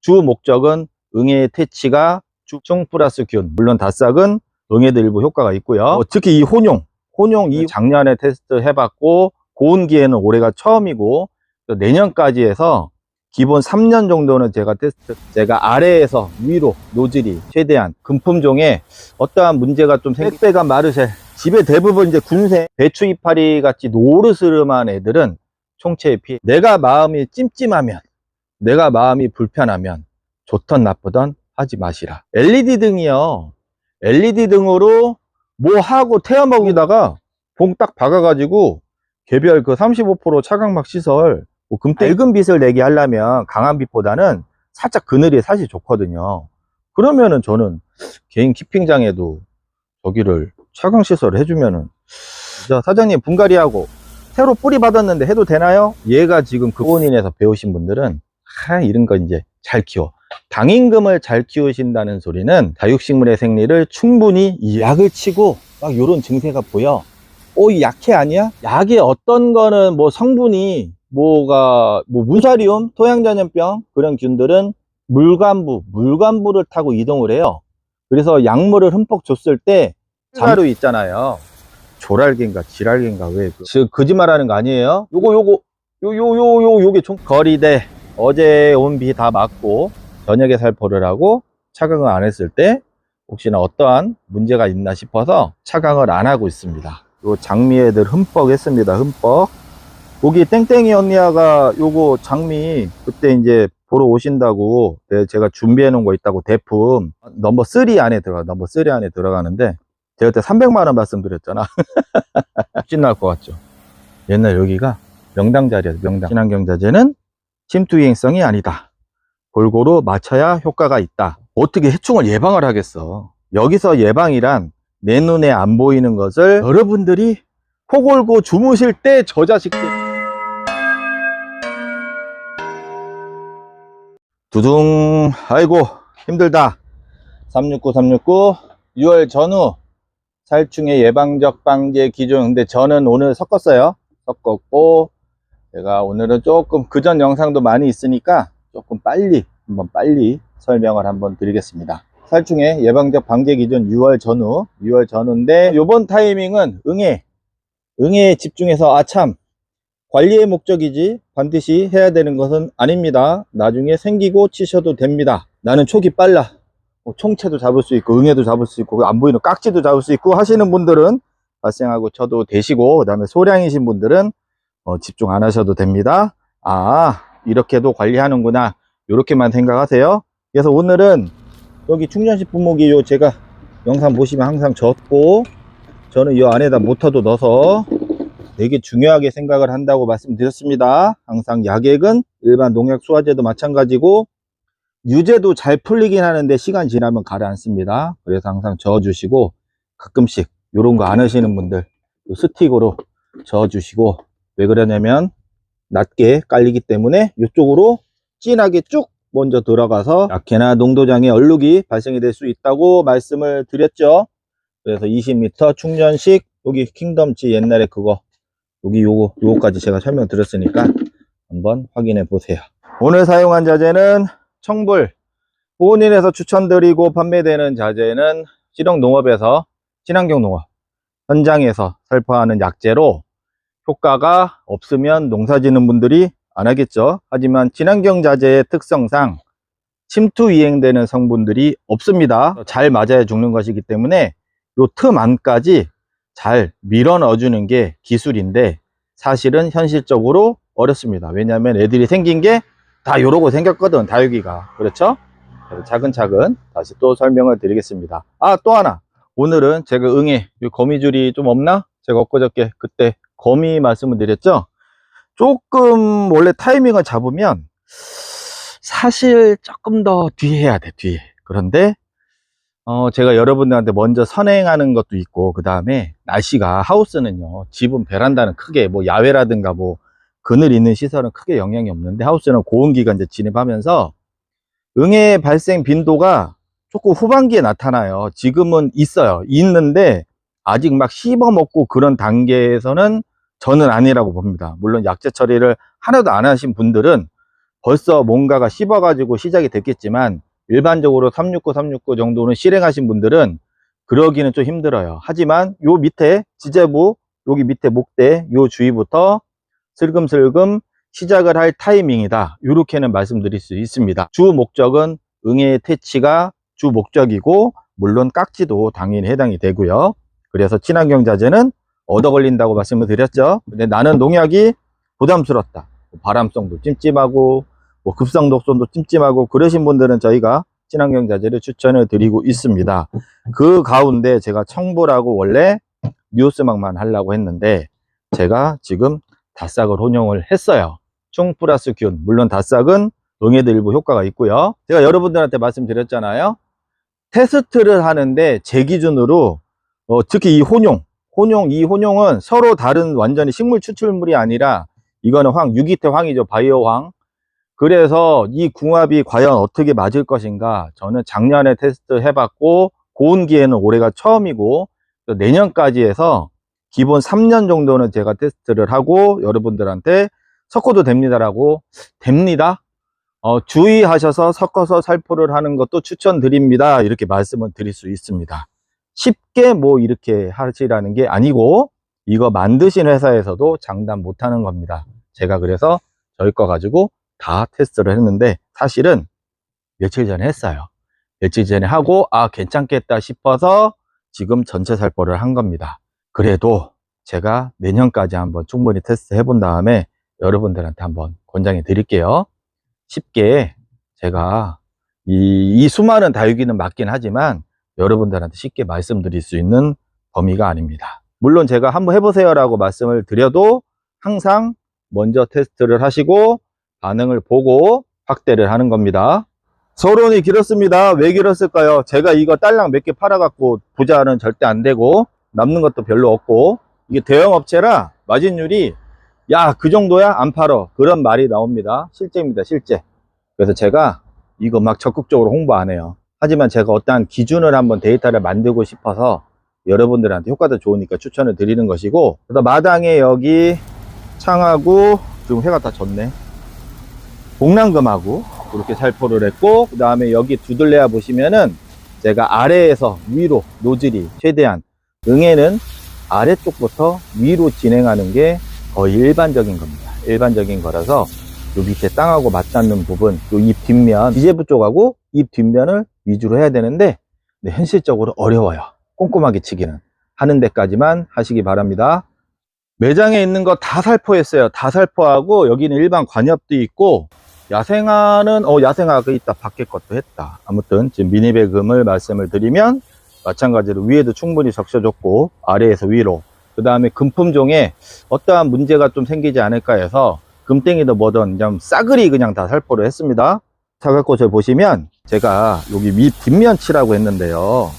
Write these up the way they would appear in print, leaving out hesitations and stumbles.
주 목적은 응애 퇴치가 총 플러스 균, 물론 다싹은 응애도 일부 효과가 있고요. 특히 이 혼용 이 작년에 테스트 해봤고 고온기에는 올해가 처음이고 내년까지 해서 기본 3년 정도는 제가 아래에서 위로 노즐이 최대한 금품종에 어떠한 문제가 좀 택배가 마르셀 집에 대부분 이제 군생 배추 이파리 같이 노르스름한 애들은 총체에 피해. 내가 마음이 찜찜하면, 내가 마음이 불편하면 좋던 나쁘던 하지 마시라. LED 등이요, LED 등으로 뭐 하고 태워 먹이다가 봉 딱 박아가지고 개별 그 35% 차광막 시설 밝은 빛을 내게 하려면 강한 빛보다는 살짝 그늘이 사실 좋거든요. 그러면은 저는 개인 키핑장에도 저기를 차광 시설을 해주면은, 자, 사장님 분갈이하고 새로 뿌리 받았는데 해도 되나요? 얘가 지금 그본인에서 배우신 분들은 이런 거 이제 잘 키워. 당임금을 잘 키우신다는 소리는 다육식물의 생리를 충분히 약을 치고 막 요런 증세가 보여. 이 약해 아니야? 약에 어떤 거는 뭐 성분이 뭐가 뭐 문사리움, 토양전염병 그런 균들은 물관부를 타고 이동을 해요. 그래서 약물을 흠뻑 줬을 때 잠가루 있잖아요. 조랄개인가 지랄개인가 왜 거짓말하는 거 아니에요? 요게 좀 거리대 어제 온 비 다 맞고 저녁에 살포를 하고 차강을 안 했을 때 혹시나 어떠한 문제가 있나 싶어서 차강을 안 하고 있습니다. 요 장미 애들 흠뻑 했습니다. 흠뻑. 거기 땡땡이 언니가 요거 장미 그때 이제 보러 오신다고 제가 준비해 놓은 거 있다고 대품 넘버 3 안에 들어가는데 제가 그때 300만원 말씀드렸잖아. 진 나올 것 같죠. 옛날 여기가 명당 자리야. 명당. 친환경 자재는 침투 위행성이 아니다. 골고루 맞춰야 효과가 있다. 어떻게 해충을 예방을 하겠어. 여기서 예방이란 내 눈에 안 보이는 것을 여러분들이 코 골고 주무실 때 저 자식들 두둥. 아이고 힘들다. 369 6월 전후 살충의 예방적 방제 기준. 근데 저는 오늘 섞었어요. 섞었고 제가 오늘은 조금 그전 영상도 많이 있으니까 조금 빨리 설명을 한번 드리겠습니다. 살충의 예방적 방제 기준 6월 전후인데 요번 타이밍은 응애에 집중해서 아참 관리의 목적이지 반드시 해야 되는 것은 아닙니다. 나중에 생기고 치셔도 됩니다. 나는 촉이 빨라. 총체도 잡을 수 있고 응애도 잡을 수 있고 안 보이는 깍지도 잡을 수 있고 하시는 분들은 발생하고 쳐도 되시고, 그 다음에 소량이신 분들은 집중 안 하셔도 됩니다. 이렇게도 관리하는구나 이렇게만 생각하세요. 그래서 오늘은 여기 충전식 분무기 요 제가 영상 보시면 항상 젖고 저는 이 안에다 모터도 넣어서 되게 중요하게 생각을 한다고 말씀드렸습니다. 항상 약액은 일반 농약 수화제도 마찬가지고 유제도 잘 풀리긴 하는데 시간 지나면 가라앉습니다. 그래서 항상 저어주시고 가끔씩 요런 거 안 하시는 분들 스틱으로 저어주시고, 왜 그러냐면 낮게 깔리기 때문에 이쪽으로 진하게 쭉 먼저 들어가서 약해나 농도장애 얼룩이 발생이 될 수 있다고 말씀을 드렸죠. 그래서 20m 충전식 여기 킹덤치 옛날에 그거 여기 요거까지 제가 설명 드렸으니까 한번 확인해 보세요. 오늘 사용한 자재는 청불. 보은인에서 추천드리고 판매되는 자재는 실용농업에서 친환경 농업 현장에서 살포하는 약재로 효과가 없으면 농사짓는 분들이 안 하겠죠. 하지만 친환경 자재의 특성상 침투 이행되는 성분들이 없습니다. 잘 맞아야 죽는 것이기 때문에 요 틈 안까지 잘 밀어 넣어주는 게 기술인데 사실은 현실적으로 어렵습니다. 왜냐하면 애들이 생긴 게 다 요러고 생겼거든, 다육이가. 그렇죠? 차근차근 다시 또 설명을 드리겠습니다. 또 하나, 오늘은 제가 응애 거미줄이 좀 없나? 제가 엊그저께 그때 거미 말씀을 드렸죠. 조금 원래 타이밍을 잡으면 사실 조금 더 뒤에 해야 돼, 뒤에. 그런데 제가 여러분들한테 먼저 선행하는 것도 있고, 그 다음에 날씨가 하우스는요, 집은 베란다는 크게 뭐 야외라든가 뭐 그늘 있는 시설은 크게 영향이 없는데 하우스는 고온기가 이제 진입하면서 응애 발생 빈도가 조금 후반기에 나타나요. 지금은 있는데 아직 막 씹어먹고 그런 단계에서는 저는 아니라고 봅니다. 물론 약재 처리를 하나도 안 하신 분들은 벌써 뭔가가 씹어가지고 시작이 됐겠지만 일반적으로 369 정도는 실행하신 분들은 그러기는 좀 힘들어요. 하지만 요 밑에 지제부, 여기 밑에 목대 요 주위부터 슬금슬금 시작을 할 타이밍이다, 이렇게는 말씀드릴 수 있습니다. 주 목적은 응애의 퇴치가 주 목적이고, 물론 깍지도 당연히 해당이 되고요. 그래서 친환경 자재는 얻어 걸린다고 말씀을 드렸죠. 근데 나는 농약이 부담스럽다, 발암성도 찜찜하고 급성 독성도 찜찜하고 그러신 분들은 저희가 친환경 자재를 추천을 드리고 있습니다. 그 가운데 제가 청보라고 원래 뉴스막만 하려고 했는데 제가 지금 닷삭을 혼용을 했어요. 충 플러스 균, 물론 닷삭은 응애도 일부 효과가 있고요. 제가 여러분들한테 말씀드렸잖아요. 테스트를 하는데 제 기준으로 특히 이 혼용은 서로 다른 완전히 식물 추출물이 아니라 이거는 유기태 황이죠. 바이오 황. 그래서 이 궁합이 과연 어떻게 맞을 것인가, 저는 작년에 테스트 해봤고 고온기에는 올해가 처음이고 내년까지 해서 기본 3년 정도는 제가 테스트를 하고 여러분들한테 섞어도 됩니다라고, 됩니다. 주의하셔서 섞어서 살포를 하는 것도 추천드립니다, 이렇게 말씀을 드릴 수 있습니다. 쉽게 뭐 이렇게 하시라는 게 아니고 이거 만드신 회사에서도 장담 못하는 겁니다. 제가 그래서 저희 거 가지고 다 테스트를 했는데 사실은 며칠 전에 했어요. 며칠 전에 하고 괜찮겠다 싶어서 지금 전체 살포를 한 겁니다. 그래도 제가 내년까지 한번 충분히 테스트 해본 다음에 여러분들한테 한번 권장해 드릴게요. 쉽게 제가 이 수많은 다육이는 맞긴 하지만 여러분들한테 쉽게 말씀드릴 수 있는 범위가 아닙니다. 물론 제가 한번 해보세요 라고 말씀을 드려도 항상 먼저 테스트를 하시고 반응을 보고 확대를 하는 겁니다. 서론이 길었습니다. 왜 길었을까요? 제가 이거 딸랑 몇 개 팔아갖고 부자는 절대 안 되고 남는 것도 별로 없고, 이게 대형 업체라 마진율이 야 그 정도야 안 팔어, 그런 말이 나옵니다. 실제입니다, 실제. 그래서 제가 이거 막 적극적으로 홍보 안 해요. 하지만 제가 어떠한 기준을 한번 데이터를 만들고 싶어서 여러분들한테 효과도 좋으니까 추천을 드리는 것이고, 그래서 마당에 여기 창하고 지금 해가 다 졌네, 복랑금하고 이렇게 살포를 했고, 그 다음에 여기 두들레아 보시면은 제가 아래에서 위로 노즐이 최대한, 응애는 아래쪽부터 위로 진행하는 게 거의 일반적인 겁니다. 일반적인 거라서 요 밑에 땅하고 맞닿는 부분, 요 잎 뒷면, 지제부 쪽하고 잎 뒷면을 위주로 해야 되는데 현실적으로 어려워요. 꼼꼼하게 치기는. 하는 데까지만 하시기 바랍니다. 매장에 있는 거 다 살포했어요. 다 살포하고 여기는 일반 관엽도 있고, 야생화는 야생화가 있다, 밖에 것도 했다. 아무튼 지금 미니배금을 말씀을 드리면 마찬가지로 위에도 충분히 적셔줬고 아래에서 위로, 그 다음에 금품종에 어떠한 문제가 좀 생기지 않을까 해서 금땡이도 뭐든 그냥 싸그리 그냥 다 살포를 했습니다. 사과꽃을 보시면 제가 여기 위 뒷면 칠하고 했는데요,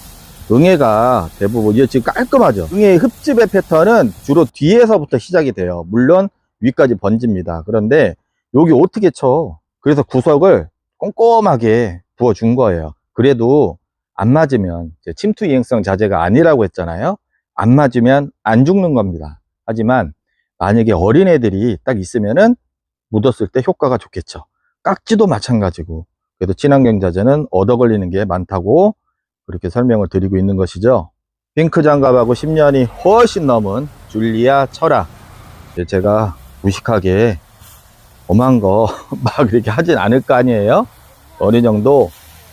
응애가 대부분 이게 지금 깔끔하죠. 응애의 흡집의 패턴은 주로 뒤에서부터 시작이 돼요. 물론 위까지 번집니다. 그런데 여기 어떻게 쳐? 그래서 구석을 꼼꼼하게 부어준 거예요. 그래도 안 맞으면, 침투 이행성 자재가 아니라고 했잖아요. 안 맞으면 안 죽는 겁니다. 하지만 만약에 어린애들이 딱 있으면은 묻었을 때 효과가 좋겠죠. 깍지도 마찬가지고. 그래도 친환경 자재는 얻어 걸리는 게 많다고 그렇게 설명을 드리고 있는 것이죠. 핑크 장갑하고 10년이 훨씬 넘은 줄리아 철학, 제가 무식하게 엄한 거 막 이렇게 하진 않을 거 아니에요. 어느 정도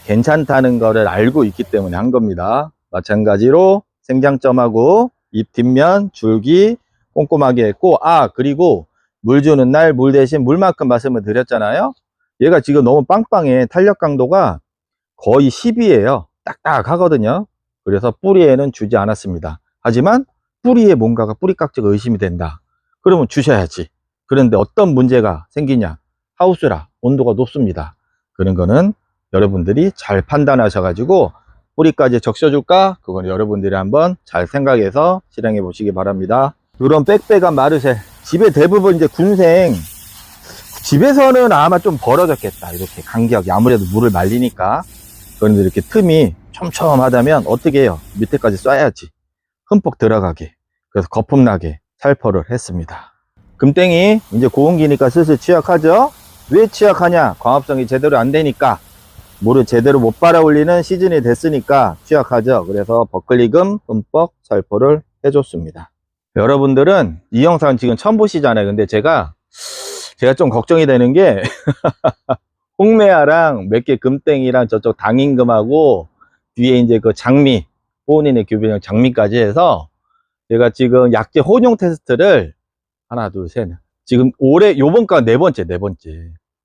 괜찮다는 거를 알고 있기 때문에 한 겁니다. 마찬가지로 생장점하고 잎 뒷면 줄기 꼼꼼하게 했고, 그리고 물 주는 날 물 대신 물만큼 말씀을 드렸잖아요. 얘가 지금 너무 빵빵해. 탄력 강도가 거의 10이에요 딱딱하거든요. 그래서 뿌리에는 주지 않았습니다. 하지만 뿌리에 뭔가가 뿌리 깍지가 의심이 된다, 그러면 주셔야지. 그런데 어떤 문제가 생기냐, 하우스라 온도가 높습니다. 그런 거는 여러분들이 잘 판단하셔 가지고 뿌리까지 적셔줄까, 그건 여러분들이 한번 잘 생각해서 실행해 보시기 바랍니다. 이런 빽빽한 마르셀, 집에 대부분 이제 군생, 집에서는 아마 좀 벌어졌겠다, 이렇게 간격이 아무래도 물을 말리니까. 그런데 이렇게 틈이 촘촘하다면 어떻게 해요? 밑에까지 쏴야지, 흠뻑 들어가게. 그래서 거품나게 살포를 했습니다. 금땡이 이제 고온기니까 슬슬 취약하죠. 왜 취약하냐? 광합성이 제대로 안 되니까. 물을 제대로 못 빨아 올리는 시즌이 됐으니까 취약하죠. 그래서 버클리금 흠뻑 살포를 해줬습니다. 여러분들은 이 영상 지금 처음 보시잖아요. 근데 제가 좀 걱정이 되는 게 홍매화랑 몇 개 금땡이랑 저쪽 당임금하고 뒤에 이제 그 장미, 본인의 규변형 장미까지 해서 제가 지금 약재 혼용 테스트를 하나, 둘, 셋. 지금 올해 요번가 네 번째.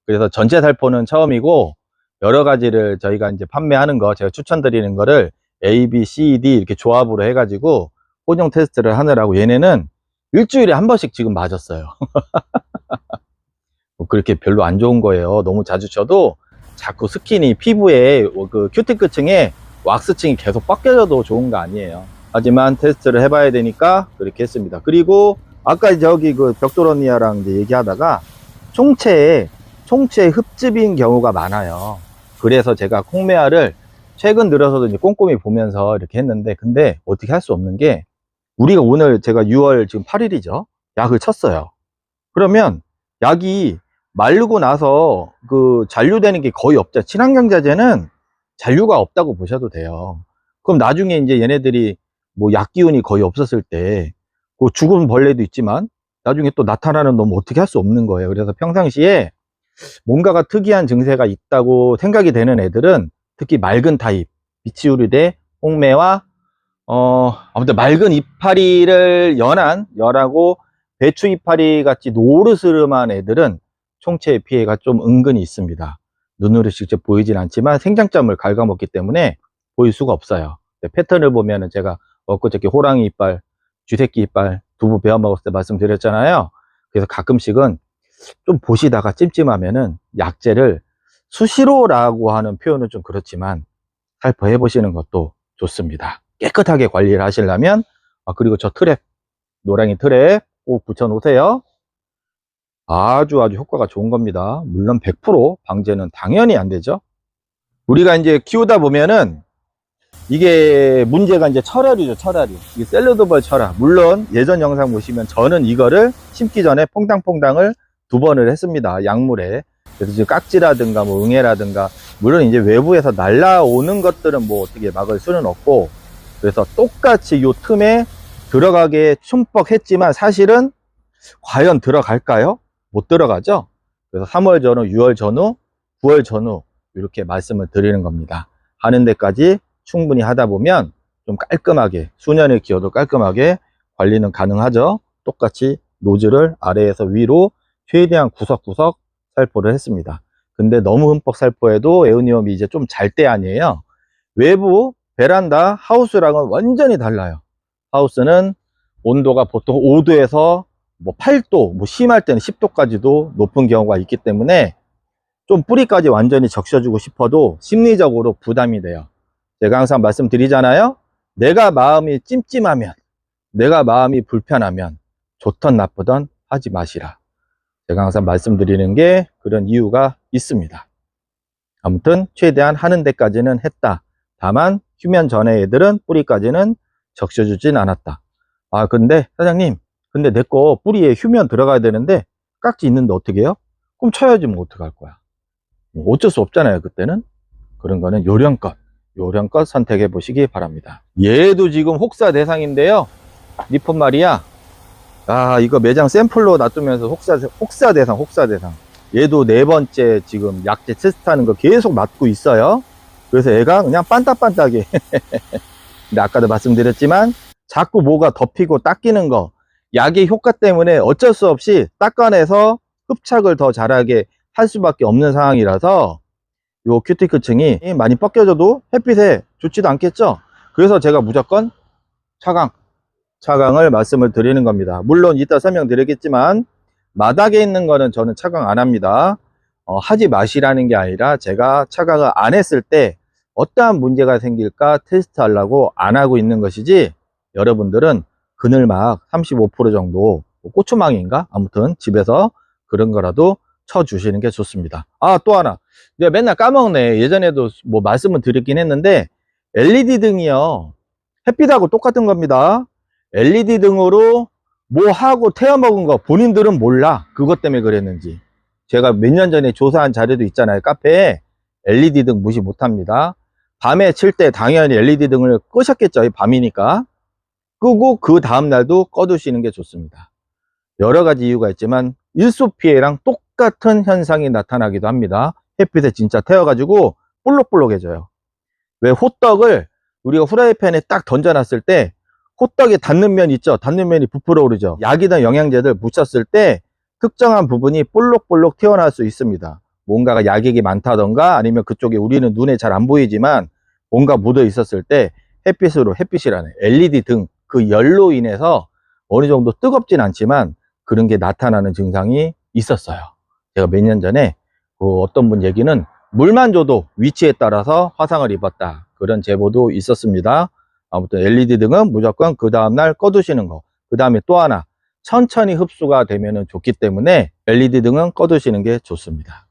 그래서 전체 살포는 처음이고 여러 가지를 저희가 이제 판매하는 거, 제가 추천드리는 거를 A, B, C, D 이렇게 조합으로 해가지고 혼용 테스트를 하느라고 얘네는 일주일에 한 번씩 지금 맞았어요. 그렇게 별로 안 좋은 거예요. 너무 자주 쳐도 자꾸 스킨이 피부에 그 큐티클층에 왁스층이 계속 벗겨져도 좋은 거 아니에요. 하지만 테스트를 해봐야 되니까 그렇게 했습니다. 그리고 아까 저기 그 벽돌언니야랑 이제 얘기하다가 총체에 흡집인 경우가 많아요. 그래서 제가 콩메아를 최근 들어서도 이제 꼼꼼히 보면서 이렇게 했는데, 근데 어떻게 할 수 없는 게, 우리가 오늘 제가 6월 지금 8일이죠. 약을 쳤어요. 그러면 약이 마르고 나서 그 잔류되는 게 거의 없죠. 친환경자재는 잔류가 없다고 보셔도 돼요. 그럼 나중에 이제 얘네들이 뭐 약 기운이 거의 없었을 때, 그 죽은 벌레도 있지만 나중에 또 나타나는 놈 어떻게 할 수 없는 거예요. 그래서 평상시에 뭔가가 특이한 증세가 있다고 생각이 되는 애들은 특히 맑은 타입, 비치우리대, 홍매와 아무튼 맑은 이파리를 열하고 배추 이파리 같이 노르스름한 애들은 총체의 피해가 좀 은근히 있습니다. 눈으로 직접 보이진 않지만 생장점을 갉아먹기 때문에 보일 수가 없어요. 패턴을 보면은 제가 엊그저께 호랑이 이빨, 쥐새끼 이빨, 두부 베어 먹었을 때 말씀드렸잖아요. 그래서 가끔씩은 좀 보시다가 찜찜하면은 약재를 수시로라고 하는 표현은 좀 그렇지만 살포해 보시는 것도 좋습니다. 깨끗하게 관리를 하시려면, 그리고 저 트랩, 노랑이 트랩 꼭 붙여 놓으세요. 아주 효과가 좋은 겁니다. 물론 100% 방제는 당연히 안 되죠. 우리가 이제 키우다 보면은 이게 문제가 이제 철알이죠. 이게 샐러드벌 철알. 물론 예전 영상 보시면 저는 이거를 심기 전에 퐁당퐁당을 2번을 했습니다. 약물에. 그래서 지금 깍지라든가 뭐 응애라든가, 물론 이제 외부에서 날라오는 것들은 뭐 어떻게 막을 수는 없고, 그래서 똑같이 요 틈에 들어가게 춤뻑했지만 사실은 과연 들어갈까요? 못 들어가죠. 그래서 3월 전후, 6월 전후, 9월 전후 이렇게 말씀을 드리는 겁니다. 하는 데까지 충분히 하다 보면 좀 깔끔하게, 수년을 기어도 깔끔하게 관리는 가능하죠. 똑같이 노즐을 아래에서 위로 최대한 구석구석 살포를 했습니다. 근데 너무 흠뻑 살포해도 에우니움이 이제 좀 잘 때 아니에요. 외부 베란다 하우스랑은 완전히 달라요. 하우스는 온도가 보통 5도에서 뭐 8도, 뭐 심할 때는 10도까지도 높은 경우가 있기 때문에 좀 뿌리까지 완전히 적셔주고 싶어도 심리적으로 부담이 돼요. 제가 항상 말씀드리잖아요. 내가 마음이 찜찜하면, 내가 마음이 불편하면 좋던 나쁘던 하지 마시라. 제가 항상 말씀드리는 게 그런 이유가 있습니다. 아무튼 최대한 하는 데까지는 했다. 다만 휴면 전에 애들은 뿌리까지는 적셔주진 않았다. 근데 사장님, 근데 내 거 뿌리에 휴면 들어가야 되는데 깍지 있는데 어떻게 해요? 그럼 쳐야지 뭐 어떡할 거야. 어쩔 수 없잖아요. 그때는. 그런 거는 요령껏 선택해 보시기 바랍니다. 얘도 지금 혹사 대상인데요. 니폰 말이야. 이거 매장 샘플로 놔두면서 혹사 대상. 얘도 4번째 지금 약재 테스트하는 거 계속 맞고 있어요. 그래서 애가 그냥 빤딱빤딱해. 근데 아까도 말씀드렸지만 자꾸 뭐가 덮이고 닦이는 거, 약의 효과 때문에 어쩔 수 없이 닦아내서 흡착을 더 잘하게 할 수밖에 없는 상황이라서 요 큐티클층이 많이 벗겨져도 햇빛에 좋지도 않겠죠. 그래서 제가 무조건 차광을 말씀을 드리는 겁니다. 물론 이따 설명드리겠지만 마닥에 있는 거는 저는 차광 안 합니다. 하지 마시라는 게 아니라 제가 차광을 안 했을 때 어떠한 문제가 생길까 테스트 하려고 안 하고 있는 것이지, 여러분들은 그늘막 35% 정도, 고추망인가? 아무튼 집에서 그런 거라도 쳐주시는 게 좋습니다. 또 하나, 내가 맨날 까먹네. 예전에도 뭐 말씀을 드렸긴 했는데 LED 등이요, 햇빛하고 똑같은 겁니다. LED 등으로 뭐 하고 태워 먹은 거 본인들은 몰라. 그것 때문에 그랬는지. 제가 몇 년 전에 조사한 자료도 있잖아요. 카페에 LED 등 무시 못합니다. 밤에 칠 때 당연히 LED 등을 끄셨겠죠. 밤이니까. 끄고 그 다음날도 꺼두시는 게 좋습니다. 여러 가지 이유가 있지만 일소 피해랑 똑같은 현상이 나타나기도 합니다. 햇빛에 진짜 태워가지고 볼록볼록해져요. 왜 호떡을 우리가 후라이팬에 딱 던져놨을 때 호떡에 닿는 면 있죠. 닿는 면이 부풀어 오르죠. 약이든 영양제들 묻혔을 때 특정한 부분이 볼록볼록 튀어나올 수 있습니다. 뭔가가 약액이 많다던가 아니면 그쪽에 우리는 눈에 잘 안 보이지만 뭔가 묻어 있었을 때 햇빛이라는 LED 등 그 열로 인해서 어느 정도 뜨겁진 않지만 그런 게 나타나는 증상이 있었어요. 제가 몇 년 전에 어떤 분 얘기는 물만 줘도 위치에 따라서 화상을 입었다, 그런 제보도 있었습니다. 아무튼 LED 등은 무조건 그 다음날 꺼두시는 거. 그 다음에 또 하나, 천천히 흡수가 되면 좋기 때문에 LED 등은 꺼두시는 게 좋습니다.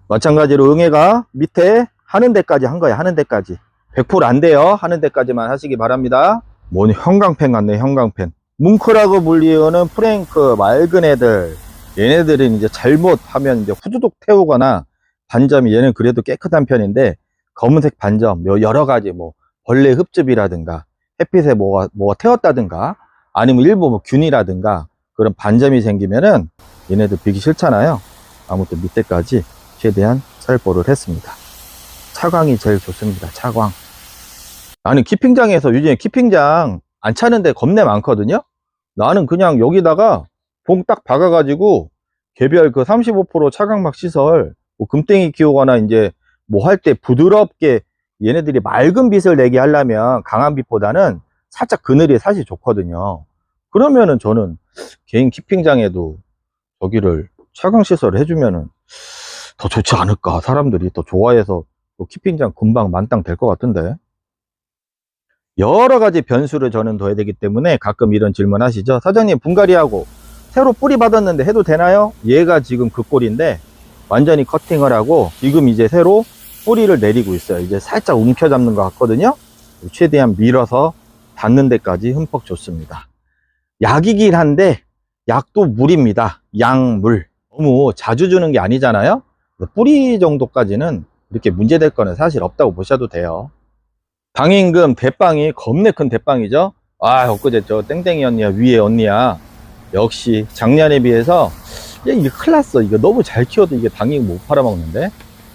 마찬가지로 응애가 밑에 하는 데까지 한 거예요. 하는 데까지 100% 안 돼요. 하는 데까지만 하시기 바랍니다. 뭐니 형광펜 같네. 형광펜. 뭉크라고 불리우는 프랭크 맑은 애들, 얘네들은 이제 잘못하면 이제 후두둑 태우거나 반점이, 얘는 그래도 깨끗한 편인데 검은색 반점, 여러 가지 뭐 벌레 흡즙이라든가 햇빛에 뭐가 태웠다든가 아니면 일부 뭐 균이라든가 그런 반점이 생기면은 얘네들 비기 싫잖아요. 아무튼 밑에까지 최대한 살포를 했습니다. 차광이 제일 좋습니다. 차광. 나는 키핑장에서 요즘에 키핑장 안 차는데 겁내 많거든요. 나는 그냥 여기다가 봉 딱 박아가지고 개별 그 35% 차광막 시설, 뭐 금땡이 키우거나 이제 뭐 할 때 부드럽게 얘네들이 맑은 빛을 내게 하려면 강한 빛보다는 살짝 그늘이 사실 좋거든요. 그러면은 저는 개인 키핑장에도 저기를 차광 시설을 해주면은 더 좋지 않을까. 사람들이 더 좋아해서 키핑장 금방 만땅 될 것 같은데. 여러 가지 변수를 저는 둬야 되기 때문에 가끔 이런 질문 하시죠. 사장님, 분갈이하고 새로 뿌리 받았는데 해도 되나요? 얘가 지금 그 꼴인데 완전히 커팅을 하고 지금 이제 새로 뿌리를 내리고 있어요. 이제 살짝 움켜잡는 것 같거든요. 최대한 밀어서 닿는 데까지 흠뻑 줬습니다. 약이긴 한데 약도 물입니다. 약물. 너무 자주 주는 게 아니잖아요. 뿌리 정도까지는 이렇게 문제될 거는 사실 없다고 보셔도 돼요. 방임금 대빵이 겁내 큰 대빵이죠. 아, 엊그제 저 땡땡이 언니야, 위에 언니야, 역시 작년에 비해서 야, 이게 큰일 났어. 이거 너무 잘 키워도 이게 방임금 못 팔아먹는데.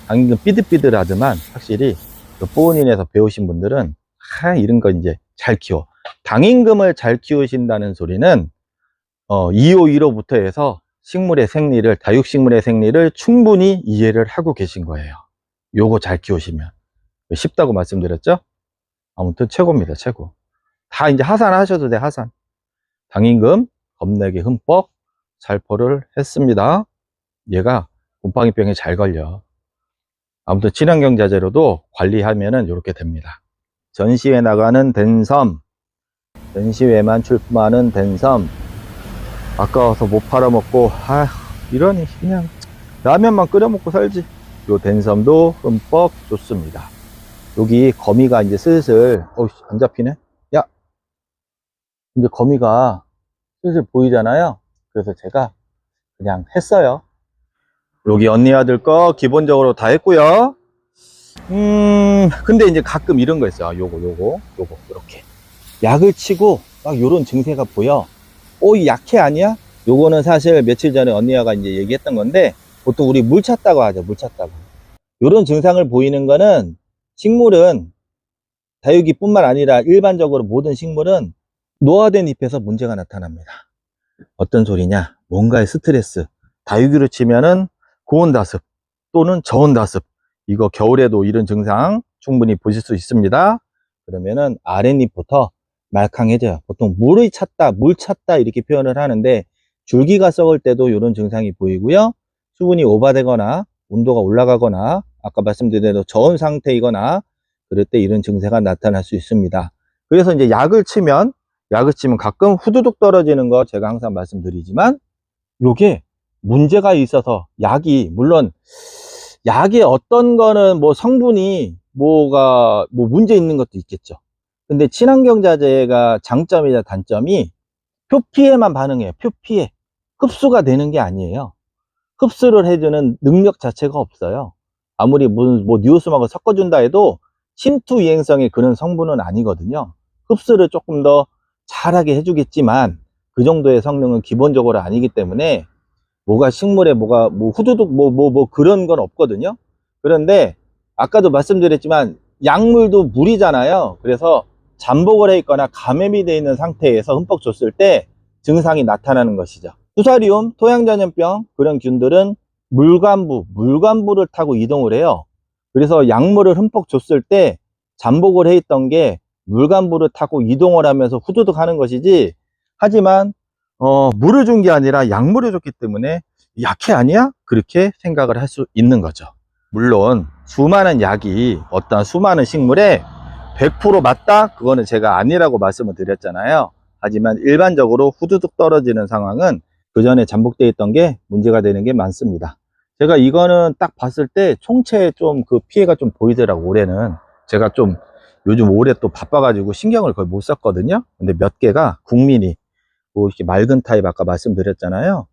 방임금 삐득삐득하지만 확실히 그 뿌은인에서 배우신 분들은 이런 거 이제 잘 키워. 방임금을 잘 키우신다는 소리는 2호 1호부터 해서 식물의 생리를, 다육식물의 생리를 충분히 이해를 하고 계신 거예요. 요거 잘 키우시면. 쉽다고 말씀드렸죠? 아무튼 최고입니다. 최고. 다 이제 하산 하셔도 돼. 하산. 방임금 겁내게 흠뻑 살포를 했습니다. 얘가 곰팡이병에 잘 걸려. 아무튼 친환경 자재로도 관리하면은 이렇게 됩니다. 전시회 나가는 댄섬, 전시회만 출품하는 댄섬, 아까워서 못 팔아먹고 이러니 그냥 라면만 끓여 먹고 살지. 요 댄섬도 흠뻑 좋습니다. 여기 거미가 이제 슬슬 안 잡히네. 야, 이제 거미가 슬슬 보이잖아요. 그래서 제가 그냥 했어요. 여기 언니 아들 거 기본적으로 다 했고요. 근데 이제 가끔 이런 거 있어요. 요거 이렇게 약을 치고 막 요런 증세가 보여. 이 약해 아니야? 요거는 사실 며칠 전에 언니가 이제 얘기했던 건데, 보통 우리 물 찼다고 하죠. 물 찼다고. 요런 증상을 보이는 거는, 식물은 다육이뿐만 아니라 일반적으로 모든 식물은 노화된 잎에서 문제가 나타납니다. 어떤 소리냐? 뭔가의 스트레스. 다육이로 치면은 고온다습 또는 저온다습, 이거 겨울에도 이런 증상 충분히 보실 수 있습니다. 그러면은 아랫잎부터 말캉해져요. 보통 물 찼다 이렇게 표현을 하는데, 줄기가 썩을 때도 이런 증상이 보이고요. 수분이 오버되거나 온도가 올라가거나 아까 말씀드린 대로 저온 상태이거나 그럴 때 이런 증세가 나타날 수 있습니다. 그래서 이제 약을 치면 가끔 후두둑 떨어지는 거 제가 항상 말씀드리지만, 요게 문제가 있어서, 약이 물론 약의 어떤 거는 뭐 성분이 뭐가 문제 있는 것도 있겠죠. 근데 친환경 자재가 장점이자 단점이 표피에만 반응해요. 표피에 흡수가 되는 게 아니에요. 흡수를 해주는 능력 자체가 없어요. 아무리 뭐 니오스막을 섞어준다 해도 침투 이행성의 그런 성분은 아니거든요. 흡수를 조금 더 잘하게 해주겠지만 그 정도의 성능은 기본적으로 아니기 때문에 뭐가 식물에 뭐가 뭐 후두둑 뭐 그런 건 없거든요. 그런데 아까도 말씀드렸지만 약물도 물이잖아요. 그래서 잠복을 해 있거나 감염이 되어 있는 상태에서 흠뻑 줬을 때 증상이 나타나는 것이죠. 푸사리움, 토양전염병 그런 균들은 물관부를 타고 이동을 해요. 그래서 약물을 흠뻑 줬을 때 잠복을 해 있던 게 물관부를 타고 이동을 하면서 후두둑 하는 것이지, 하지만 물을 준 게 아니라 약물을 줬기 때문에 약해 아니야? 그렇게 생각을 할 수 있는 거죠. 물론 수많은 약이 어떤 수많은 식물에 100% 맞다? 그거는 제가 아니라고 말씀을 드렸잖아요. 하지만 일반적으로 후두둑 떨어지는 상황은 그 전에 잠복되어 있던 게 문제가 되는 게 많습니다. 제가 이거는 딱 봤을 때 총체에 좀 그 피해가 좀 보이더라고. 올해는 제가 좀 요즘 올해 또 바빠가지고 신경을 거의 못 썼거든요. 근데 몇 개가 국민이 뭐 이렇게 맑은 타입 아까 말씀드렸잖아요.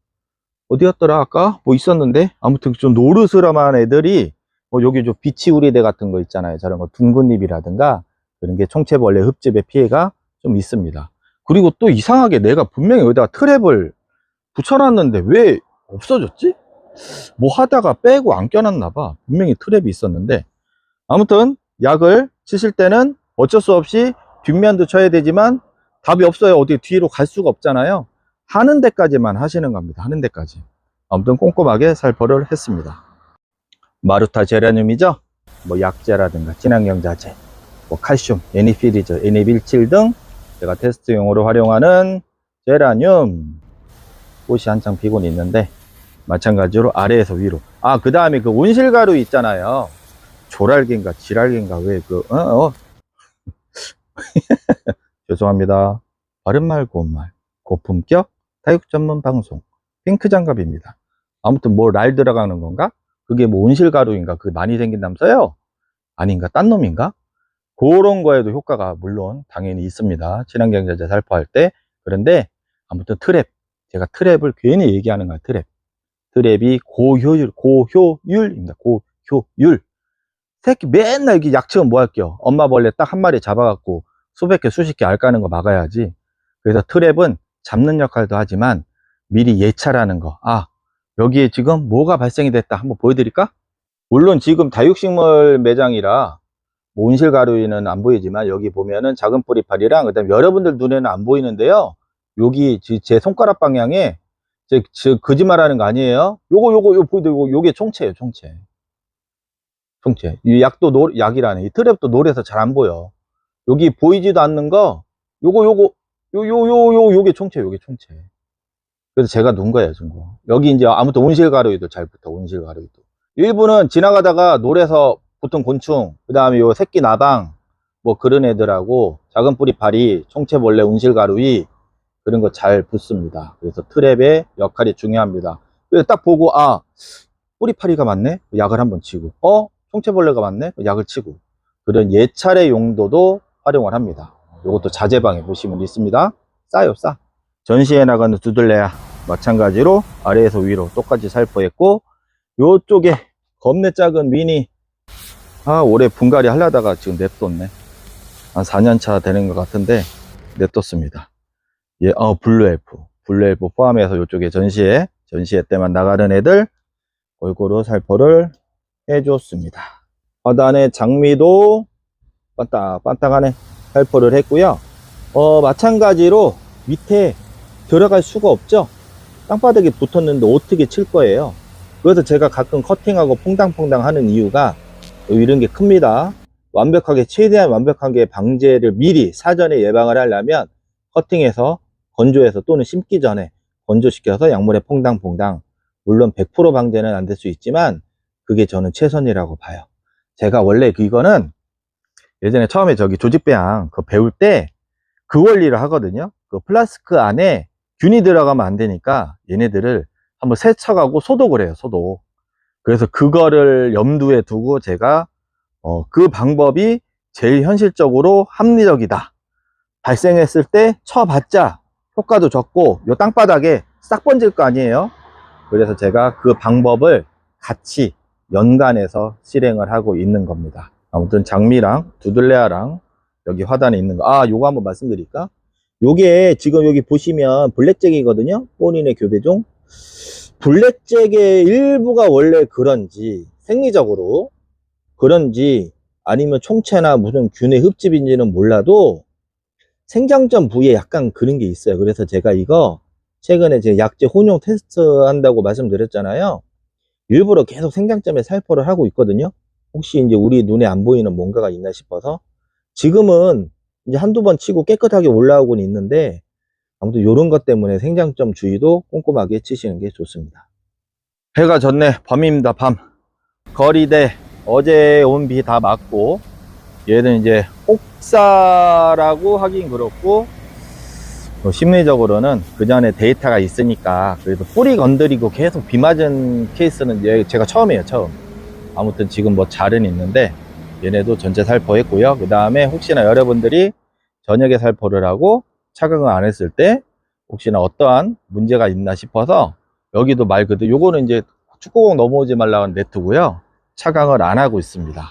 어디였더라 아까 뭐 있었는데, 아무튼 좀 노르스름한 애들이 뭐 여기 좀 비치우리대 같은 거 있잖아요. 저런 거 둥근잎이라든가 그런 게 총체벌레 흡집의 피해가 좀 있습니다. 그리고 또 이상하게 내가 분명히 여기다가 트랩을 붙여놨는데 왜 없어졌지? 뭐 하다가 빼고 안 껴놨나 봐. 분명히 트랩이 있었는데. 아무튼 약을 치실 때는 어쩔 수 없이 뒷면도 쳐야 되지만 답이 없어요. 어디 뒤로 갈 수가 없잖아요. 하는 데까지만 하시는 겁니다. 하는 데까지. 아무튼 꼼꼼하게 살포를 했습니다. 마루타 제라늄이죠. 뭐 약제라든가 친환경자재, 뭐 칼슘, 애니필이죠, 애니빌칠 등 제가 테스트용으로 활용하는 제라늄. 꽃이 한창 피곤 있는데 마찬가지로 아래에서 위로. 그 다음에 그 온실가루 있잖아요. 조랄개인가 지랄개인가 죄송합니다. 바른말 고운말 고품격 다육 전문 방송 핑크장갑입니다. 아무튼 뭐 랄 들어가는 건가? 그게 뭐 온실가루인가? 그게 많이 생긴다면서요? 아닌가? 딴 놈인가? 그런 거에도 효과가 물론 당연히 있습니다. 친환경자재 살포할 때. 그런데 아무튼 트랩, 제가 트랩을 괜히 얘기하는 거야. 트랩이 고효율입니다. 고효율. 새끼 맨날 이렇게 약치면 뭐 할게요? 엄마 벌레 딱 한 마리 잡아갖고 수백 개 수십 개 알 까는 거 막아야지. 그래서 트랩은 잡는 역할도 하지만 미리 예찰하는 거. 여기에 지금 뭐가 발생이 됐다 한번 보여드릴까? 물론 지금 다육식물 매장이라 뭐 온실가루에는 안 보이지만 여기 보면은 작은 뿌리파리랑 그다음 여러분들 눈에는 안 보이는데요. 여기 제 손가락 방향에 제 거짓말하는 거 아니에요? 요거 보이죠? 요게 총체예요, 총체. 이 약도 약이라네. 이 트랩도 노래서 잘 안 보여. 여기 보이지도 않는 거, 요게 총체, 요게 총체. 그래서 제가 눈 거예요, 준 거. 여기 이제 아무튼 온실가루에도 잘 붙어, 온실가루에도. 일부는 지나가다가 노래서 붙은 곤충, 그 다음에 요 새끼 나방, 뭐 그런 애들하고 작은 뿌리파리, 총체벌레, 온실가루이 그런 거 잘 붙습니다. 그래서 트랩의 역할이 중요합니다. 그래서 딱 보고, 뿌리파리가 많네? 약을 한번 치고, 총체벌레가 많네? 약을 치고. 그런 예찰의 용도도 활용을 합니다. 이것도 자재방에 보시면 있습니다. 싸요, 싸. 전시해 나가는 두들레야 마찬가지로 아래에서 위로 똑같이 살포했고, 요쪽에 겁내 작은 미니, 올해 분갈이 하려다가 지금 냅뒀네. 한 4년차 되는 것 같은데 냅뒀습니다. 블루엘프 포함해서 요쪽에 전시회 때만 나가는 애들 골고루 살포를 해줬습니다. 하단에 장미도 반딱반딱하네. 살포를 했고요. 마찬가지로 밑에 들어갈 수가 없죠. 땅바닥에 붙었는데 어떻게 칠 거예요. 그래서 제가 가끔 커팅하고 퐁당퐁당 하는 이유가 이런 게 큽니다. 최대한 완벽하게 방제를 미리 사전에 예방을 하려면 커팅해서 건조해서 또는 심기 전에 건조시켜서 약물에 퐁당퐁당, 물론 100% 방제는 안 될 수 있지만 그게 저는 최선이라고 봐요. 제가 원래 이거는 예전에 처음에 조직배양 배울 때 그 원리를 하거든요. 그 플라스크 안에 균이 들어가면 안 되니까 얘네들을 한번 세척하고 소독을 해요, 소독. 그래서 그거를 염두에 두고 제가 그 방법이 제일 현실적으로 합리적이다. 발생했을 때 쳐봤자 효과도 적고 요 땅바닥에 싹 번질 거 아니에요. 그래서 제가 그 방법을 같이 연관해서 실행을 하고 있는 겁니다. 아무튼 장미랑 두들레아랑 여기 화단에 있는 거, 요거 한번 말씀드릴까? 요게 지금 여기 보시면 블랙잭이거든요. 본인의 교배종. 블랙잭의 일부가 원래 그런지, 생리적으로 그런지, 아니면 총체나 무슨 균의 흡집인지는 몰라도 생장점 부위에 약간 그런 게 있어요. 그래서 제가 이거 최근에 제 약재 혼용 테스트 한다고 말씀드렸잖아요. 일부러 계속 생장점에 살포를 하고 있거든요. 혹시 이제 우리 눈에 안 보이는 뭔가가 있나 싶어서. 지금은 이제 한두 번 치고 깨끗하게 올라오고는 있는데, 아무튼 요런 것 때문에 생장점 주의도 꼼꼼하게 치시는 게 좋습니다. 해가 졌네. 밤입니다. 밤. 거리대 어제 온 비 다 맞고, 얘는 이제 혹사라고 하긴 그렇고, 심리적으로는 그 전에 데이터가 있으니까 그래도 뿌리 건드리고 계속 비 맞은 케이스는 제가 처음이에요. 처음. 아무튼 지금 뭐 잘은 있는데 얘네도 전체 살포했고요. 그 다음에 혹시나 여러분들이 저녁에 살포를 하고 차강을 안 했을 때 혹시나 어떠한 문제가 있나 싶어서 여기도 말 그대로 요거는 이제 축구공 넘어오지 말라는 네트고요. 차강을 안 하고 있습니다.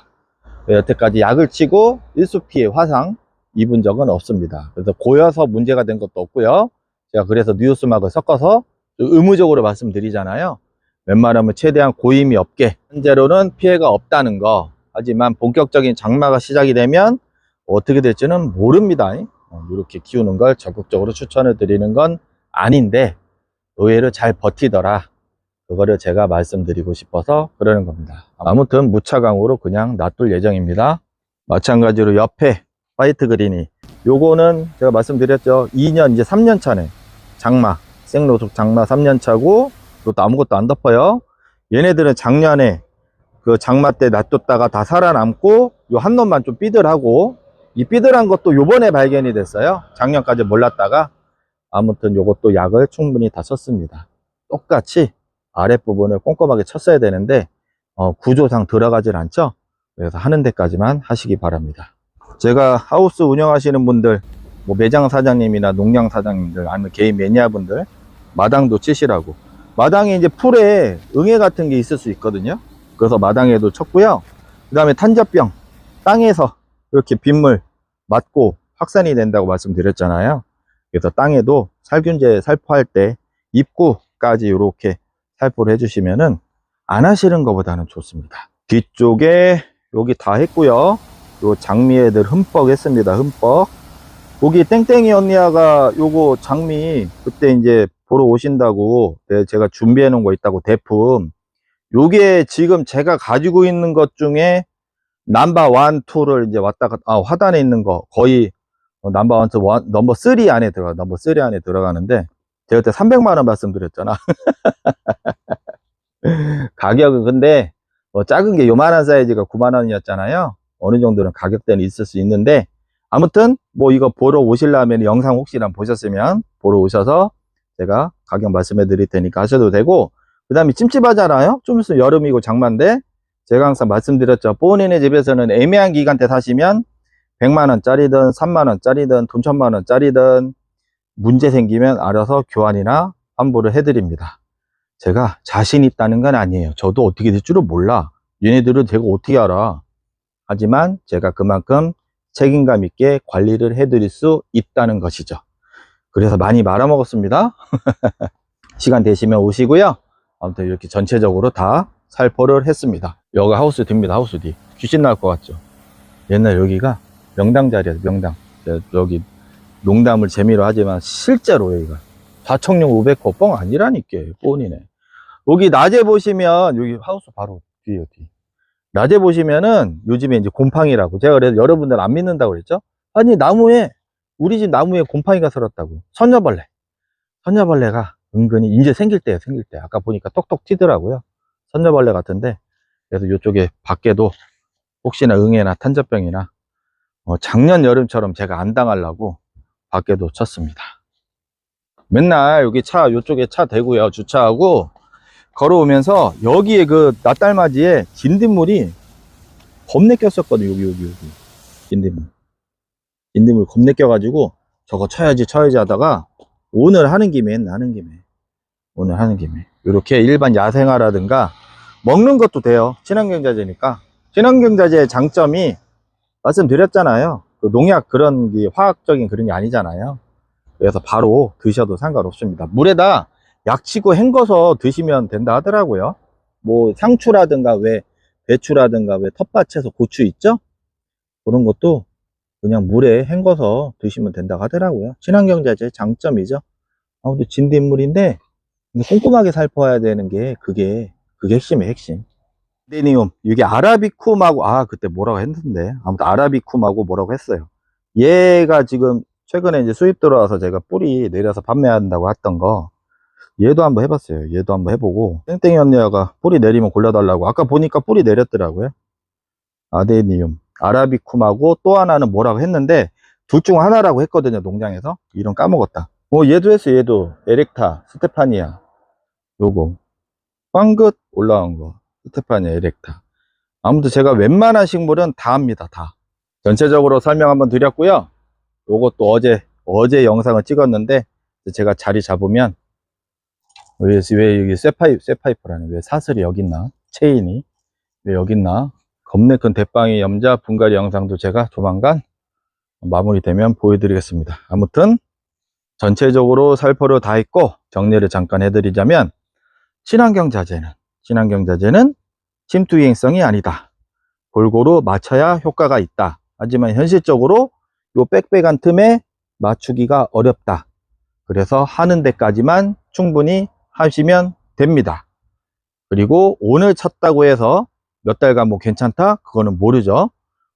여태까지 약을 치고 일수피해 화상 입은 적은 없습니다. 그래서 고여서 문제가 된 것도 없고요. 제가 그래서 뉴스막을 섞어서 의무적으로 말씀드리잖아요. 웬만하면 최대한 고임이 없게, 현재로는 피해가 없다는 거. 하지만 본격적인 장마가 시작이 되면 어떻게 될지는 모릅니다. 이렇게 키우는 걸 적극적으로 추천을 드리는 건 아닌데 의외로 잘 버티더라. 그거를 제가 말씀드리고 싶어서 그러는 겁니다. 아무튼 무차강으로 그냥 놔둘 예정입니다. 마찬가지로 옆에 화이트 그린이, 요거는 제가 말씀드렸죠. 2년 이제 3년 차네. 장마, 생로숙 장마 3년 차고, 그것도 아무것도 안 덮어요. 얘네들은 작년에 그 장마 때 놔뒀다가 다 살아남고, 요 한 놈만 좀 삐들하고, 이 삐들한 것도 요번에 발견이 됐어요. 작년까지 몰랐다가. 아무튼 요것도 약을 충분히 다 썼습니다. 똑같이 아랫부분을 꼼꼼하게 쳤어야 되는데 구조상 들어가질 않죠. 그래서 하는 데까지만 하시기 바랍니다. 제가 하우스 운영하시는 분들, 뭐 매장 사장님이나 농장 사장님들, 아니면 개인 매니아분들 마당도 치시라고, 마당에 이제 풀에 응애 같은 게 있을 수 있거든요. 그래서 마당에도 쳤고요. 그 다음에 탄저병, 땅에서 이렇게 빗물 맞고 확산이 된다고 말씀드렸잖아요. 그래서 땅에도 살균제 살포할 때 입구까지 이렇게 살포를 해주시면은 안 하시는 것보다는 좋습니다. 뒤쪽에 여기 다 했고요. 요 장미애들 흠뻑 했습니다. 흠뻑. 거기 땡땡이 언니가 요거 장미 그때 이제 보러 오신다고 제가 준비해 놓은 거 있다고, 대품. 요게 지금 제가 가지고 있는 것 중에 넘버 1, 2를 이제 왔다가 화단에 있는 거 거의 넘버 1, 2, 넘버 3 안에 들어가, 넘버 3 안에 들어가는데, 제가 그때 300만 원 말씀드렸잖아. 가격은 근데 작은 게 요만한 사이즈가 9만 원이었잖아요. 어느 정도는 가격대는 있을 수 있는데, 아무튼 뭐 이거 보러 오시려면 영상 혹시나 보셨으면 보러 오셔서 제가 가격 말씀해 드릴 테니까 하셔도 되고, 그 다음에 찜찜하잖아요. 좀 있으면 여름이고 장마인데, 제가 항상 말씀드렸죠. 본인의 집에서는 애매한 기간대 사시면 100만 원짜리든 3만 원짜리든 돈 1000만 원짜리든 문제 생기면 알아서 교환이나 환불을 해드립니다. 제가 자신 있다는 건 아니에요. 저도 어떻게 될 줄은 몰라. 얘네들은 제가 어떻게 알아. 하지만 제가 그만큼 책임감 있게 관리를 해드릴 수 있다는 것이죠. 그래서 많이 말아먹었습니다. 시간 되시면 오시고요. 아무튼 이렇게 전체적으로 다 살포를 했습니다. 여기 하우스 뒤입니다. 하우스 뒤. 귀신 나올 것 같죠. 옛날 여기가 명당 자리야. 명당. 여기 농담을 재미로 하지만 실제로 여기가 좌청룡 500호 뻥 아니라니까. 뻔이네. 여기 낮에 보시면, 여기 하우스 바로 뒤에요. 뒤. 낮에 보시면은 요즘에 이제 곰팡이라고, 제가 그래서 여러분들 안 믿는다고 그랬죠. 아니, 나무에, 우리 집 나무에 곰팡이가 살았다고. 선녀벌레. 선녀벌레가 은근히 이제 생길 때예요. 생길 때. 아까 보니까 톡톡 튀더라고요. 선녀벌레 같은데, 그래서 이쪽에 밖에도 혹시나 응애나 탄저병이나 작년 여름처럼 제가 안 당하려고 밖에도 쳤습니다. 맨날 여기 차, 이쪽에 차 대고요. 주차하고 걸어오면서 여기에 그 낫달맞이에 진딧물이 겁내 꼈었거든요. 여기. 진딧물 겁내 껴가지고 저거 쳐야지 하다가 오늘 하는 김에 이렇게 일반 야생화라든가 먹는 것도 돼요. 친환경자재니까. 친환경자재의 장점이 말씀드렸잖아요. 그 농약 그런 게 화학적인 그런 게 아니잖아요. 그래서 바로 드셔도 상관없습니다. 물에다 약치고 헹궈서 드시면 된다 하더라고요. 뭐 상추라든가 왜 배추라든가 왜 텃밭에서 고추 있죠? 그런 것도 그냥 물에 헹궈서 드시면 된다고 하더라고요. 친환경자재의 장점이죠. 근데 진딧물인데 꼼꼼하게 살펴야 되는 게 그게 핵심이에요, 핵심. 데니움 이게 아라비쿰하고 그때 뭐라고 했는데 아무튼 아라비쿰하고 뭐라고 했어요. 얘가 지금 최근에 이제 수입 들어와서 제가 뿌리 내려서 판매한다고 했던 거 얘도 한번 해봤어요. 얘도 한번 해보고 땡땡이 언니가 뿌리 내리면 골라달라고 아까 보니까 뿌리 내렸더라고요. 아데니움 아라비쿰하고 또 하나는 뭐라고 했는데 둘 중 하나라고 했거든요. 농장에서 이름 까먹었다. 얘도 했어요. 얘도 에렉타 스테파니아 요거 빵긋 올라온 거 스테파니아 에렉타. 아무튼 제가 웬만한 식물은 다 합니다. 다 전체적으로 설명 한번 드렸고요. 요것도 어제 영상을 찍었는데 제가 자리 잡으면 왜 여기 쇠파이프라네. 왜 사슬이 여기 있나? 체인이 왜 여기 있나? 겁내 큰 대빵이 염자 분갈이 영상도 제가 조만간 마무리되면 보여드리겠습니다. 아무튼 전체적으로 살포를 다 했고 정리를 잠깐 해드리자면 친환경자재는 침투기행성이 아니다. 골고루 맞춰야 효과가 있다. 하지만 현실적으로 요 빽빽한 틈에 맞추기가 어렵다. 그래서 하는 데까지만 충분히 하시면 됩니다. 그리고 오늘 쳤다고 해서 몇 달간 뭐 괜찮다? 그거는 모르죠.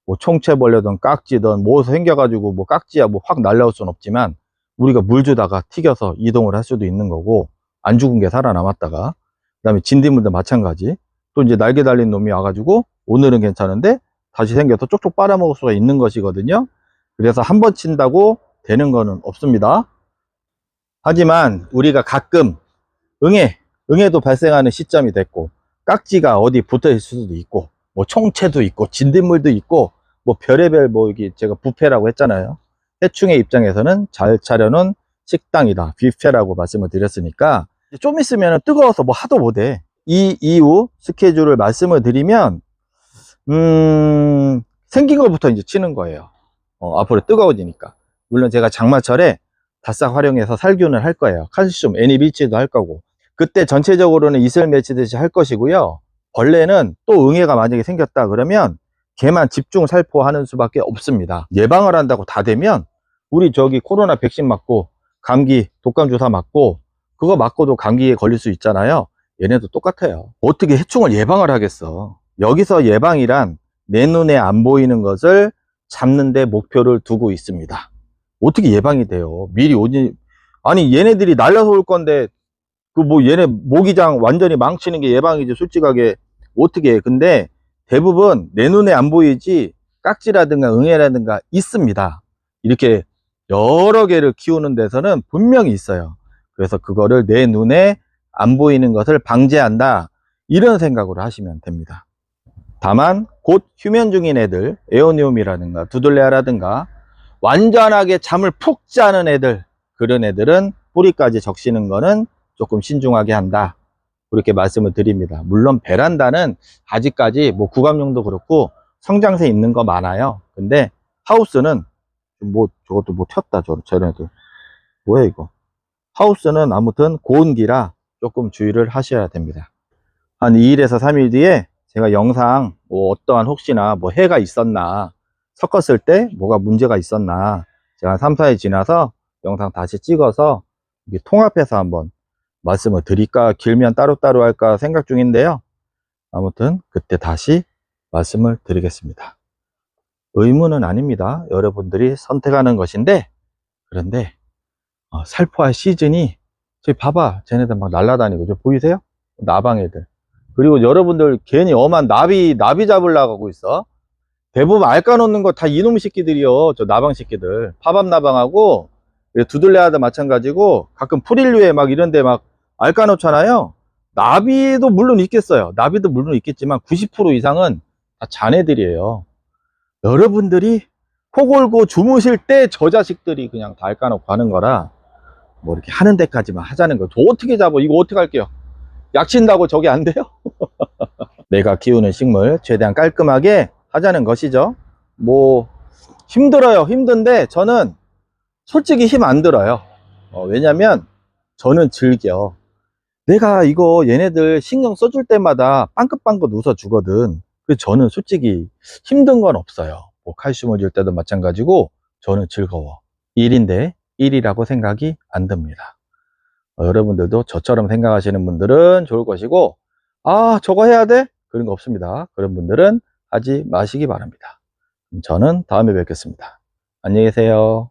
뭐 총체벌레든 깍지든 뭐 생겨가지고 뭐 깍지야 뭐 확 날라올 수는 없지만 우리가 물 주다가 튀겨서 이동을 할 수도 있는 거고 안 죽은 게 살아남았다가 그 다음에 진딧물도 마찬가지. 또 이제 날개 달린 놈이 와가지고 오늘은 괜찮은데 다시 생겨서 쪽쪽 빨아먹을 수가 있는 것이거든요. 그래서 한 번 친다고 되는 거는 없습니다. 하지만 우리가 가끔 응애도 발생하는 시점이 됐고 깍지가 어디 붙어 있을 수도 있고 뭐 총체도 있고 진딧물도 있고 뭐 별의별 뭐 여기 제가 뷔페라고 했잖아요. 해충의 입장에서는 잘 차려놓은 식당이다. 뷔페라고 말씀을 드렸으니까 좀 있으면 뜨거워서 뭐 하도 못해. 이 이후 스케줄을 말씀을 드리면 생긴 것부터 이제 치는 거예요. 앞으로 뜨거워지니까. 물론 제가 장마철에 다싹 활용해서 살균을 할 거예요. 칼슘, NABC도 할 거고. 그때 전체적으로는 이슬 맺히듯이 할 것이고요. 벌레는 또 응애가 만약에 생겼다 그러면 걔만 집중 살포하는 수밖에 없습니다. 예방을 한다고 다 되면 우리 저기 코로나 백신 맞고 감기 독감 주사 맞고 그거 맞고도 감기에 걸릴 수 있잖아요. 얘네도 똑같아요. 어떻게 해충을 예방을 하겠어. 여기서 예방이란 내 눈에 안 보이는 것을 잡는 데 목표를 두고 있습니다. 어떻게 예방이 돼요? 미리 오지. 아니 얘네들이 날려서 올 건데 그 뭐 얘네 모기장 완전히 망치는 게 예방이지 솔직하게 어떻게 해. 근데 대부분 내 눈에 안 보이지 깍지라든가 응애라든가 있습니다. 이렇게 여러 개를 키우는 데서는 분명히 있어요. 그래서 그거를 내 눈에 안 보이는 것을 방제한다. 이런 생각으로 하시면 됩니다. 다만 곧 휴면 중인 애들 에오니움이라든가 두들레아라든가 완전하게 잠을 푹 자는 애들 그런 애들은 뿌리까지 적시는 거는 조금 신중하게 한다. 그렇게 말씀을 드립니다. 물론 베란다는 아직까지 뭐 구감용도 그렇고 성장세 있는 거 많아요. 근데 하우스는 뭐 저것도 뭐 튀었다 저런 애들 뭐야 이거. 하우스는 아무튼 고온기라 조금 주의를 하셔야 됩니다. 한 2일에서 3일 뒤에 제가 영상 뭐 어떠한 혹시나 뭐 해가 있었나 섞었을 때 뭐가 문제가 있었나 제가 한 3, 4일 지나서 영상 다시 찍어서 이게 통합해서 한번 말씀을 드릴까 길면 따로따로 할까 생각 중인데요. 아무튼 그때 다시 말씀을 드리겠습니다. 의무는 아닙니다. 여러분들이 선택하는 것인데 그런데 살포할 시즌이 저기 봐봐 쟤네들 막 날아다니고 저 보이세요? 나방 애들. 그리고 여러분들 괜히 엄한 나비 잡으려고 하고 있어. 대부분 알까 놓는 거 다 이놈 새끼들이요. 저 나방 새끼들. 파밤 나방하고 두들레아도 마찬가지고 가끔 프릴류에 막 이런데 막 알까 놓잖아요. 나비도 물론 있겠어요. 나비도 물론 있겠지만 90% 이상은 다 자네들이에요. 여러분들이 코 골고 주무실 때 저 자식들이 그냥 다 알까 놓고 하는 거라 뭐 이렇게 하는 데까지만 하자는 거. 저 어떻게 잡아? 이거 어떻게 할게요? 약친다고 저게 안 돼요? 내가 키우는 식물 최대한 깔끔하게 하자는 것이죠. 뭐 힘들어요. 힘든데 저는 솔직히 힘 안 들어요. 왜냐면 저는 즐겨. 내가 이거 얘네들 신경 써줄 때마다 빵긋빵긋 웃어 주거든. 그래서 저는 솔직히 힘든 건 없어요. 뭐 칼슘을 줄 때도 마찬가지고 저는 즐거워. 일인데 일이라고 생각이 안 듭니다. 여러분들도 저처럼 생각하시는 분들은 좋을 것이고, 아 저거 해야 돼? 그런 거 없습니다. 그런 분들은 하지 마시기 바랍니다. 저는 다음에 뵙겠습니다. 안녕히 계세요.